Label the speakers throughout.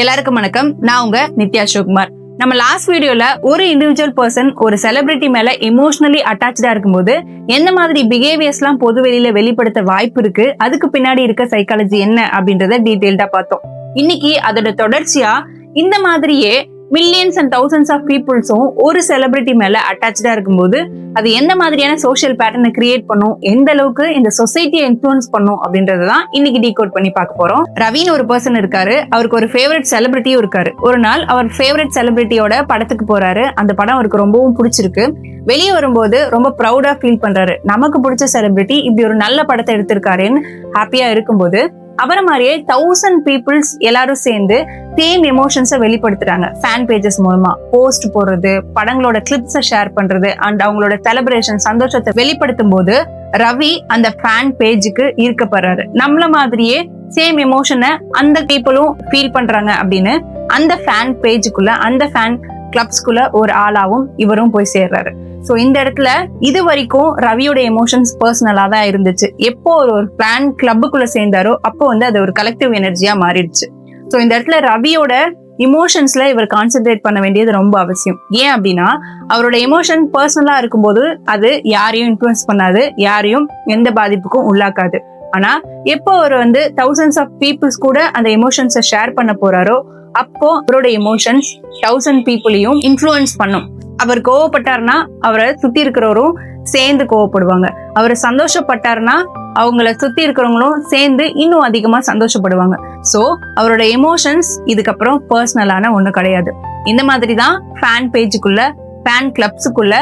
Speaker 1: எல்லாருக்கும் வணக்கம். நான் உங்க நித்யா சிவகுமார். நம்ம லாஸ்ட் வீடியோல ஒரு இண்டிவிஜுவல் பர்சன் ஒரு செலிபிரிட்டி மேல எமோஷனலி அட்டாச்சா இருக்கும்போது எந்த மாதிரி பிஹேவியர்ஸ் எல்லாம் பொது வெளியில வெளிப்படுத்த வாய்ப்பு இருக்கு, அதுக்கு பின்னாடி இருக்க சைக்காலஜி என்ன அப்படின்றத டீடைல்டா பார்த்தோம். இன்னைக்கு அதோட தொடர்ச்சியா இந்த மாதிரியே மில்லியன்ஸ் அண்ட் தௌசண்ட்ஸ் ஆஃப் பீப்புள்ஸும் ஒரு செலிபிரிட்டி மேல அட்டாச்சா இருக்கும்போது அது எந்த மாதிரியான சோஷியல் பேட்டர்னை கிரியேட் பண்ணும், எந்த அளவுக்கு இந்த சொசைட்டியை இன்ஃப்ளூயன்ஸ் பண்ணும் அப்படின்றதான் இன்னைக்கு டீகோட் பண்ணி பார்க்க போறோம். ரவின்னு ஒரு பர்சன் இருக்காரு, அவருக்கு ஒரு ஃபேவரட் செலிபிரிட்டியும் இருக்காரு. ஒரு நாள் அவர் ஃபேவரட் செலிபிரிட்டியோட படத்துக்கு போறாரு. அந்த படம் அவருக்கு ரொம்பவும் பிடிச்சிருக்கு. வெளியே வரும்போது ரொம்ப ப்ரௌடா ஃபீல் பண்றாரு. நமக்கு பிடிச்ச செலிபிரிட்டி இப்படி ஒரு நல்ல படத்தை எடுத்திருக்காருன்னு ஹாப்பியா இருக்கும்போது அவரை மாதிரியே 1000 பீப்புள்ஸ் எல்லாரும் சேர்ந்து சேம் எமோஷன்ஸை வெளிப்படுத்துறாங்க. ஃபேன் பேஜஸ் மூலமா போஸ்ட் போடுறது, படங்களோட கிளிப்ஸை ஷேர் பண்றது அண்ட் அவங்களோட செலிப்ரேஷன் சந்தோஷத்தை வெளிப்படுத்தும் போது ரவி அந்த ஃபேன் பேஜுக்கு ஈர்க்கப்படுறாரு. நம்மள மாதிரியே சேம் எமோஷனை அந்த பீப்புளும் ஃபீல் பண்றாங்க அப்படின்னு அந்த ஃபேன் பேஜுக்குள்ள, அந்த ஃபேன் கிளப்ஸ்குள்ள ஒரு ஆளாவும் இவரும் போய் சேர்றாரு. சோ இந்த இடத்துல இது வரைக்கும் ரவியோட எமோஷன்ஸ் பர்சனலா தான் இருந்துச்சு. எப்போ ஒரு ஃபேன் கிளப்புக்குள்ள சேர்ந்தாரோ அப்போ அது ஒரு கலெக்டிவ் எனர்ஜியா மாறிடுச்சு. சோ இந்த இடத்துல ரவியோட இமோஷன்ஸ்ல இவர் கான்சென்ட்ரேட் பண்ண வேண்டியது ரொம்ப அவசியம். ஏன் அப்படின்னா அவரோட எமோஷன் பர்சனலா இருக்கும்போது அது யாரையும் இன்ஃப்ளூயன்ஸ் பண்ணாது, யாரையும் எந்த பாதிப்புக்கும் உள்ளாக்காது. ஆனா எப்போ அவர் thousands ஆஃப் பீப்புள்ஸ் கூட அந்த எமோஷன்ஸை ஷேர் பண்ண போறாரோ அப்போ அவரோட எமோஷன்ஸ் 1000 பீப்புளையும் இன்ஃப்ளூயன்ஸ் பண்ணும். அவர் கோவப்பட்டார்னா அவரை சுத்தி இருக்கிறவரும் சேர்ந்து கோவப்படுவாங்க. அவர் சந்தோஷப்பட்டார்னா அவங்கள சுத்தி இருக்கிறவங்களும் சேர்ந்து இன்னும் அதிகமா சந்தோஷப்படுவாங்க. சோ அவரோட எமோஷன்ஸ் இதுக்கப்புறம் பர்சனலான ஒண்ணு கிடையாது. இந்த மாதிரி தான் ஃபேன் பேஜுக்குள்ள, ஃபேன் கிளப்ஸுக்குள்ள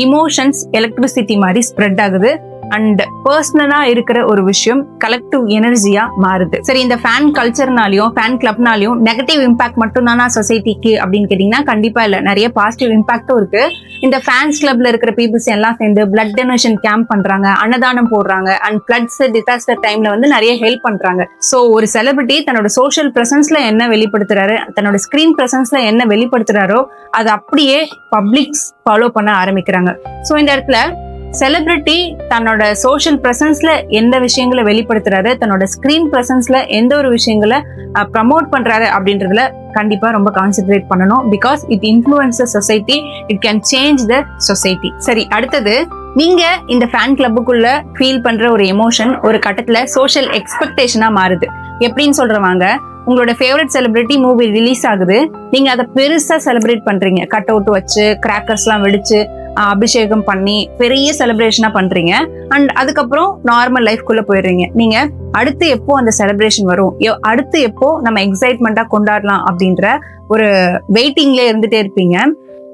Speaker 1: இமோஷன்ஸ் எலக்ட்ரிசிட்டி மாதிரி ஸ்ப்ரெட் ஆகுது அண்ட் பர்சனலா இருக்கிற ஒரு விஷயம் கலெக்டிவ் எனர்ஜியா மாறுது. சரி, இந்த ஃபேன் கல்ச்சர்னாலையும் ஃபேன் கிளப்னாலையும் நெகட்டிவ் இம்பாக்ட் மட்டும் தானா சொசைட்டிக்கு அப்படின்னு கேட்டீங்கன்னா கண்டிப்பா இல்ல. நிறைய பாசிட்டிவ் இம்பாக்டும் இருக்கு. இந்த ஃபேன்ஸ் கிளப்ல இருக்கிற பீப்புள்ஸ் எல்லாம் சேர்ந்து பிளட் டொனேஷன் கேம்ப் பண்றாங்க, அன்னதானம் போடுறாங்க அண்ட் ஃபிளட்ஸ் டிசாஸ்டர் டைம்ல நிறைய ஹெல்ப் பண்றாங்க. சோ ஒரு செலிபிரிட்டி தன்னோட சோஷியல் பிரசன்ஸ்ல என்ன வெளிப்படுத்துறாரு, தன்னோட ஸ்கிரீன் பிரசன்ஸ்ல என்ன வெளிப்படுத்துறாரோ அது அப்படியே பப்ளிக்ஸ் ஃபாலோ பண்ண ஆரம்பிக்கிறாங்க. சோ இந்த இடத்துல செலிபிரிட்டி தன்னோட சோஷியல் பிரசன்ஸ்ல எந்த விஷயங்களை வெளிப்படுத்துறாரு, தன்னோட ஸ்கிரீன் பிரசன்ஸ்ல எந்த ஒரு விஷயங்களை ப்ரமோட் பண்றாரு அப்படின்றதுல கண்டிப்பா ரொம்ப கான்சென்ட்ரேட் பண்ணணும். Because it influences society, it can change the society. சரி, அடுத்தது நீங்க இந்த ஃபேன் கிளப்புக்குள்ள ஃபீல் பண்ற ஒரு எமோஷன் ஒரு கட்டத்துல சோஷியல் எக்ஸ்பெக்டேஷனா மாறுது. எப்படின்னு சொல்றவாங்க, உங்களோட ஃபேவரட் செலிபிரிட்டி மூவி ரிலீஸ் ஆகுது, நீங்க அதை பெருசா செலிப்ரேட் பண்றீங்க, கட் அவுட் வச்சு கிராக்கர்ஸ் எல்லாம் வெடிச்சு அபிஷேகம் பண்ணி பெரிய செலிப்ரேஷனா பண்றீங்க அண்ட் அதுக்கப்புறம் நார்மல் லைஃப்குள்ள போயிடுறீங்க. நீங்க அடுத்து எப்போ அந்த செலிப்ரேஷன் வரும், அடுத்து எப்போ நம்ம எக்ஸைட்மெண்டா கொண்டாடலாம் அப்படின்ற ஒரு வெயிட்டிங்ல இருந்துட்டே இருப்பீங்க.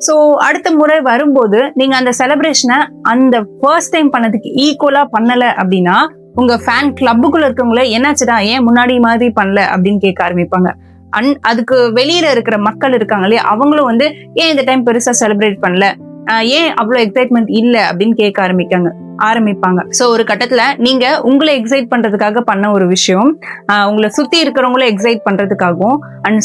Speaker 1: சோ அடுத்த முறை வரும்போது நீங்க அந்த செலிப்ரேஷனை அந்த ஃபர்ஸ்ட் டைம் பண்ணதுக்கு ஈக்குவலா பண்ணல அப்படின்னா உங்க ஃபேன் கிளப்புக்குள்ள இருக்கவங்கள என்னாச்சுடா, ஏன் முன்னாடி மாதிரி பண்ணல அப்படின்னு கேட்க ஆரம்பிப்பாங்க. அதுக்கு வெளியில இருக்கிற மக்கள் இருக்காங்களே அவங்களும் ஏன் இந்த டைம் பெருசா செலிப்ரேட் பண்ணல, ஏன் அவ்வளவு எக்ஸைட்மெண்ட் இல்ல அப்படின்னு கேட்க ஆரம்பிப்பாங்க. சோ ஒரு கட்டத்துல நீங்க உங்களை எக்ஸைட் பண்றதுக்காக பண்ண ஒரு விஷயம் உங்களை சுத்தி இருக்கிறவங்கள எக்ஸைட் பண்றதுக்காகவும் அண்ட்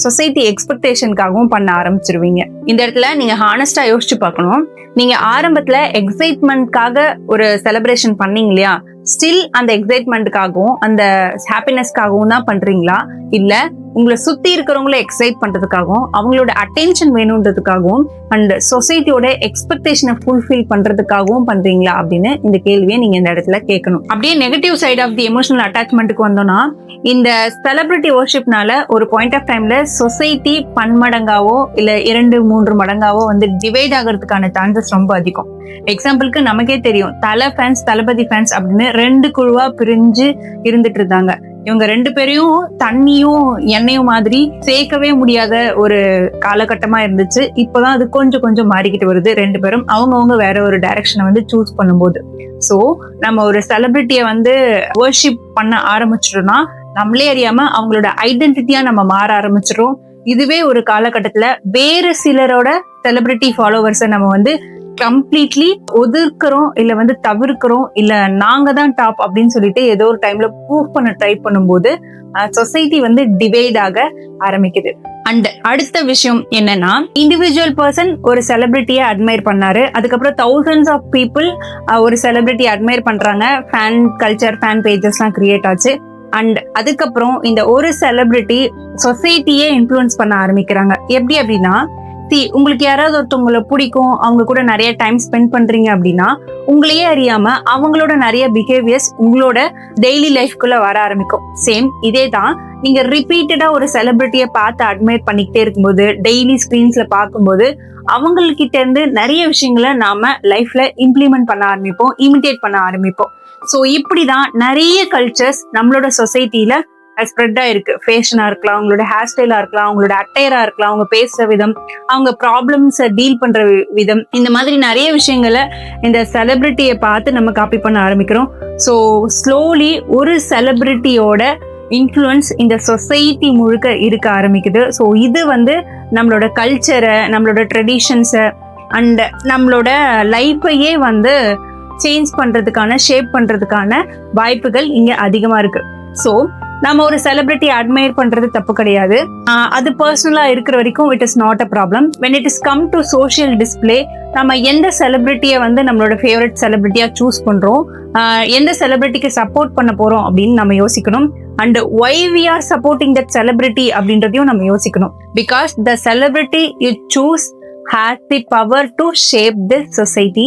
Speaker 1: சொசைட்டி எக்ஸ்பெக்டேஷனுக்காகவும் பண்ண ஆரம்பிச்சிருவீங்க. இந்த இடத்துல நீங்க ஹானஸ்டா யோசிச்சு பார்க்கணும். நீங்க ஆரம்பத்துல எக்ஸைட்மெண்ட்காக ஒரு செலிப்ரேஷன் பண்ணீங்க இல்லையா, ஸ்டில் அந்த எக்ஸைட்மெண்ட்டுக்காகவும் அந்த ஹாப்பினஸ்க்காகவும் தான் பண்றீங்களா, இல்ல உங்களை சுத்தி இருக்கிறவங்கள எக்ஸைட் பண்றதுக்காகவும் அவங்களோட அட்டென்ஷன் வேணும்ன்றதுக்காகவும் அண்ட் சொசைட்டியோட எக்ஸ்பெக்டேஷனை ஃபுல்ஃபில் பண்றதுக்காகவும் பண்றீங்களா அப்படின்னு இந்த கேள்வியை நீங்க இந்த இடத்துல கேட்கணும். அப்படியே negative side of the emotional அட்டாச்மெண்ட்டுக்கு வந்தோம்னா, இந்த செலிபிரிட்டி வர்ஷிப்னால ஒரு பாயிண்ட் ஆஃப் டைம்ல சொசைட்டி பன்மடங்காவோ இல்ல 2-3 மடங்காவோ டிவைட் ஆகிறதுக்கான சான்சஸ் ரொம்ப அதிகம். எக்ஸாம்பிளுக்கு நமக்கே தெரியும், ஃபேன்ஸ், தளபதி ஃபேன்ஸ் அப்படின்னு 2 குழுவா பிரிஞ்சு இருந்துட்டு இருந்தாங்க. இவங்க 2 பேரையும் தண்ணியும் எண்ணெயும் மாதிரி சேர்க்கவே முடியாத ஒரு காலகட்டமா இருந்துச்சு. இப்பதான் அது கொஞ்சம் கொஞ்சம் மாறிக்கிட்டு வருது. 2 பேரும் அவங்கவுங்க வேற ஒரு டைரக்ஷனை சூஸ் பண்ணும்போது. சோ நம்ம ஒரு செலிபிரிட்டியை வர்ஷிப் பண்ண ஆரம்பிச்சிட்டோம்னா நம்மளே அறியாம அவங்களோட ஐடென்டிட்டியா நம்ம மாற ஆரம்பிச்சிடும். இதுவே ஒரு காலகட்டத்துல வேற சிலரோட செலிபிரிட்டி ஃபாலோவர்ஸை நம்ம கம்ப்ளீட்லி ஒதுக்குறோம், இல்ல தவிர்க்கிறோம், இல்ல நாங்க தான் டாப் அப்படின்னு சொல்லிட்டு ஏதோ ஒரு டைம்ல ப்ரூவ் பண்ண ட்ரை பண்ணும்போது சொசைட்டி டிவைட் ஆக ஆரம்பிக்குது. அண்ட் அடுத்த விஷயம் என்னன்னா, இண்டிவிஜுவல் பர்சன் ஒரு செலிபிரிட்டியை அட்மையர் பண்ணாரு, அதுக்கப்புறம் thousands ஆஃப் பீப்புள் ஒரு செலிபிரிட்டியை அட்மையர் பண்றாங்க, ஃபேன் கல்ச்சர், ஃபேன் பேஜஸ் எல்லாம் கிரியேட் ஆச்சு. அண்ட் அதுக்கப்புறம் இந்த ஒரு செலிபிரிட்டி சொசைட்டியே இன்ஃப்ளூயன்ஸ் பண்ண ஆரம்பிக்கிறாங்க. எப்படி அப்படின்னா, உங்களுக்கு யாராவது ஒருத்தவங்களை பிடிக்கும், அவங்க கூட நிறைய டைம் ஸ்பெண்ட் பண்றீங்க அப்படின்னா உங்களையே அறியாம அவங்களோட நிறைய பிஹேவியர்ஸ் உங்களோட டெய்லி லைஃப்குள்ள வர ஆரம்பிக்கும். சேம் இதே தான் நீங்க ரிப்பீட்டடா ஒரு செலிபிரிட்டியை பார்த்து அட்மையர் பண்ணிக்கிட்டே இருக்கும்போது, டெய்லி ஸ்கிரீன்ஸ்ல பார்க்கும்போது அவங்கக்கிட்ட இருந்து நிறைய விஷயங்களை நாம லைஃப்ல இம்ப்ளிமெண்ட் பண்ண ஆரம்பிப்போம், இமிட்டேட் பண்ண ஆரம்பிப்போம். ஸோ இப்படிதான் நிறைய கல்ச்சர்ஸ் நம்மளோட சொசைட்டில ஸ்ப்ரெட் ஆயிருக்கு. ஃபேஷனா இருக்கலாம், அவங்களோட ஹேர் ஸ்டைலா இருக்கலாம், அவங்களோட அட்டையரா இருக்கலாம், அவங்க பேசுற விதம், அவங்க ப்ராப்ளம்ஸை டீல் பண்ற விதம், இந்த மாதிரி நிறைய விஷயங்களை இந்த செலிபிரிட்டியை பார்த்து நம்ம காப்பி பண்ண ஆரம்பிக்கிறோம். ஸோ ஸ்லோலி ஒரு செலிபிரிட்டியோட இன்ஃப்ளூயன்ஸ் இந்த சொசைட்டி முழுக்க இருக்க ஆரம்பிக்குது. ஸோ இது நம்மளோட கல்ச்சரை, நம்மளோட ட்ரெடிஷன்ஸை அண்ட் நம்மளோட லைஃபையே சேஞ்ச் பண்றதுக்கான, ஷேப் பண்றதுக்கான வாய்ப்புகள் இங்க அதிகமா இருக்கு. ஸோ நம்ம ஒரு செலிபிரிட்டி அட்மையர் பண்றது தப்பு கிடையாது. அது பர்சனலா இருக்கிற வரைக்கும் it is not a problem. When it is come to social display, நம்ம எந்த செலிபிரிட்டியை நம்மளோட ஃபேவரட் செலிபிரிட்டியா சூஸ் பண்றோம், எந்த செலிபிரிட்டிக்கு சப்போர்ட் பண்ண போறோம் அப்படின்னு நம்ம யோசிக்கணும். And why we are supporting that celebrity அப்படின்றதையும் நம்ம யோசிக்கணும். Because the celebrity you choose has the power to shape the society.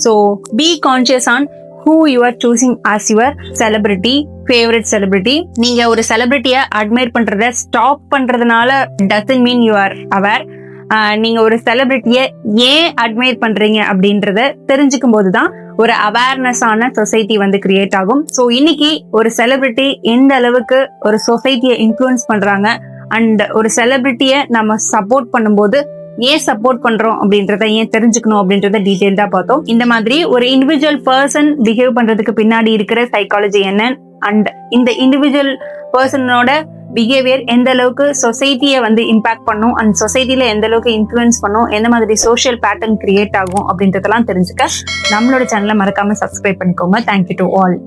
Speaker 1: So be conscious on who you are choosing as your celebrity, favorite celebrity. நீங்க ஒரு செலிபிரிட்டியை admire பண்றத stop பண்றதுனால doesn't mean you are aware. நீங்க ஒரு செலிபிரிட்டியை ஏன் admire பண்றீங்க அப்படின்றத தெரிஞ்சுக்கும் போதுதான் ஒரு அவேர்னஸ் ஆன சொசைட்டி கிரியேட் ஆகும். ஸோ இன்னைக்கு ஒரு செலிபிரிட்டி எந்த அளவுக்கு ஒரு சொசைட்டியை இன்ஃப்ளூயன்ஸ் பண்றாங்க அண்ட் ஒரு செலிபிரிட்டியை நம்ம சப்போர்ட் பண்ணும்போது ஏன் சப்போர்ட் பண்றோம் அப்படின்றத, ஏன் தெரிஞ்சுக்கணும் அப்படின்றத டீடைல்டா பார்த்தோம். இந்த மாதிரி ஒரு இண்டிவிஜுவல் பர்சன் பிஹேவ் பண்றதுக்கு பின்னாடி இருக்கிற சைக்காலஜி என்ன அண்ட் இந்த இண்டிவிஜுவல் பர்சனோட பிஹேவியர் எந்த அளவுக்கு சொசைட்டியை இம்பாக்ட் பண்ணும் அண்ட் சொசைட்டில எந்த அளவுக்கு இன்ஃப்ளூயன்ஸ் பண்ணும், எந்த மாதிரி சோஷியல் பேட்டர்ன் கிரியேட் ஆகும் அப்படின்றதெல்லாம் தெரிஞ்சுக்க நம்மளோட சேனலை மறக்காம சப்ஸ்கிரைப் பண்ணிக்கோங்க. Thank you to all.